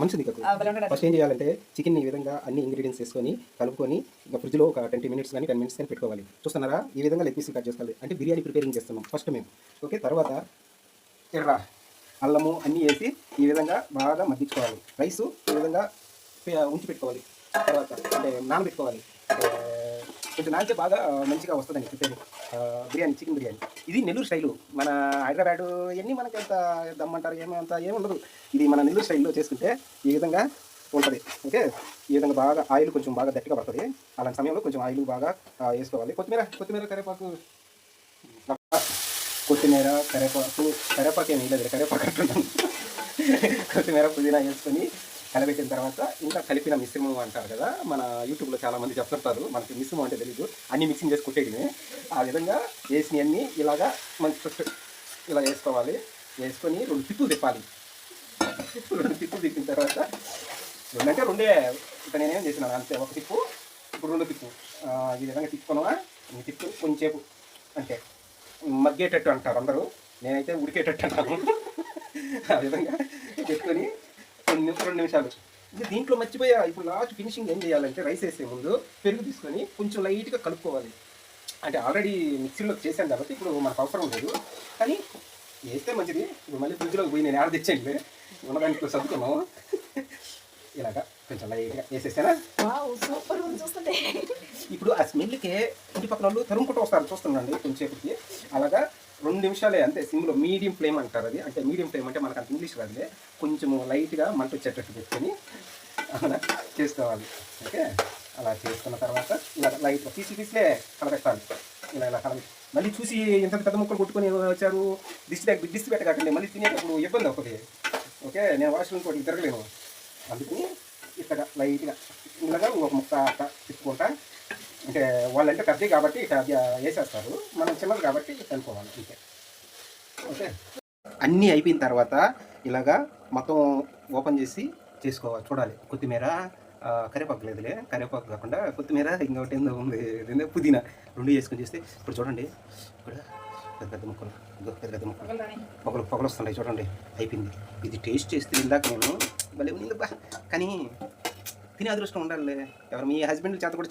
మంచిది కదా. ఫస్ట్ ఏం చేయాలంటే చికెన్ ఈ విధంగా అన్ని ఇంగ్రీడియంట్స్ వేసుకొని కలుపుకొని ఇంకా ఫ్రిడ్జ్లో ఒక 20 మినిట్స్ కానీ 10 మినిట్స్ కానీ పెట్టుకోవాలి. చూస్తున్నారా, ఈ విధంగా లెగ్ పీసులు కట్ చేసుకోవాలి. అంటే బిర్యానీ ప్రిపేరింగ్ చేస్తున్నాం ఫస్ట్ మేము. ఓకే, తర్వాత ఎర్ర అల్లము అన్నీ వేసి ఈ విధంగా బాగా మగ్గించుకోవాలి. రైసు ఈ విధంగా ఉంచి పెట్టుకోవాలి. తర్వాత అంటే నానబెట్టుకోవాలి. కొంచెం నానితే బాగా మంచిగా వస్తుందండి ప్రిపేరింగ్ బిర్యానీ, చికెన్ బిర్యానీ. ఇది నెల్లూరు స్టైలు. మన హైదరాబాద్ ఇవన్నీ మనకి అంత దమ్మంటారు ఏమి ఉండదు. ఇది మన నెల్లూరు స్టైల్లో చేసుకుంటే ఈ విధంగా ఉంటుంది. ఓకే, ఈ విధంగా బాగా ఆయిల్ కొంచెం బాగా గట్టిగా పడుతుంది. అలాంటి సమయంలో కొంచెం ఆయిల్ బాగా వేసుకోవాలి. కొత్తిమీర కరివేపాకు ఏమి లేదు, కరివేపాకు అంటున్నాను. కొత్తిమీర పుదీనా వేసుకొని కలబెట్టిన తర్వాత ఇంకా కలిపిన మిశ్రమం అంటారు కదా, మన యూట్యూబ్లో చాలామంది చెప్తుంటారు. మనకి మిశ్రమం అంటే తెలీదు, అన్నీ మిక్సింగ్ చేసి కొట్టేయడమే. ఆ విధంగా వేసినవన్నీ ఇలాగా మంచి ఇలా వేసుకోవాలి. వేసుకొని 2 తిప్పులు తిప్పాలి. 2 తిప్పులు తిప్పిన తర్వాత రెండే ఇక నేనేం చేసినాను అంతే. ఒక తిప్పు, ఇప్పుడు 2 తిప్పు. ఈ విధంగా తిప్పుకున్నావా, తిప్పు కొంచెంసేపు అంటే మగ్గేటట్టు అంటారు అందరూ, నేనైతే ఉడికేటట్టు అంటాను. ఆ విధంగా పెట్టుకొని 2 నిమిషాలు. దీంట్లో మర్చిపోయా, ఇప్పుడు లాస్ట్ ఫినిషింగ్ ఏం చేయాలంటే రైస్ వేసే ముందు పెరుగు తీసుకొని కొంచెం లైట్గా కలుపుకోవాలి. అంటే ఆల్రెడీ మిక్సీలో చేశాను కాబట్టి ఇప్పుడు మనకు అవసరం లేదు, కానీ వేస్తే మంచిది. ఇప్పుడు మళ్ళీ ఫ్రిడ్జ్లోకి పోయి నేను ఆడ ఉన్నదానికి సర్దుకున్నాము. ఇలాగా కొంచెం లైట్గా వేసేసానా, ఇప్పుడు ఆ స్మెల్కే చుట్టుపక్కల వాళ్ళు తరుముకుంటూ వస్తారు. చూస్తున్నాండి కొంచెంసేపటికి. అలాగా 2 నిమిషాలే అంతే, సిమ్లో మీడియం ఫ్లేమ్ అంటారు. అది అంటే మీడియం ఫ్లేమ్ అంటే మనకు అంత ఇంగ్లీష్ రాదులే, కొంచెము లైట్గా మంట వచ్చేటట్టు పెట్టుకొని అలా చేసుకోవాలి. ఓకే, అలా చేసుకున్న తర్వాత ఇలా లైట్గా పీసులే కలబెట్టాలి. ఇలా కలబెట్టి మళ్ళీ చూసి ఎంత పెద్ద ముక్కలు కొట్టుకొని వచ్చారు, దిష్టి పెట్టకండి, మళ్ళీ తినేటప్పుడు ఇబ్బంది అవుతుంది. ఓకే, నేను వాష్రూమ్ కూడా తిరగలేను, అందుకని ఇక్కడ లైట్గా ఇలాగా ఒక ముక్క తిప్పుకుంటా. అంటే వాళ్ళంటే పెద్దవి కాబట్టి ఇక వేసేస్తారు, మనం చిన్నది కాబట్టి కనుక్కోవాలి అంతే. ఓకే, అన్నీ అయిపోయిన తర్వాత ఇలాగా మొత్తం ఓపెన్ చేసి చేసుకోవాలి. చూడాలి, కొత్తిమీర కరివేపాకు లేదులే, కరివేపాకు కాకుండా కొత్తిమీర ఇంకొకటి ఏందో ఉంది, పుదీనా 2 వేసుకొని చేస్తే ఇప్పుడు చూడండి, ఇక్కడ పెద్ద ముక్కలు పొగలు వస్తున్నాయి. చూడండి, అయిపోయింది. ఇది టేస్ట్ చేస్తే ఇందాక నేను భలే ఉంది బా, కానీ తినే అదృష్టం ఉండాలి. ఎవరు మీ హస్బెండ్ చేత కూడా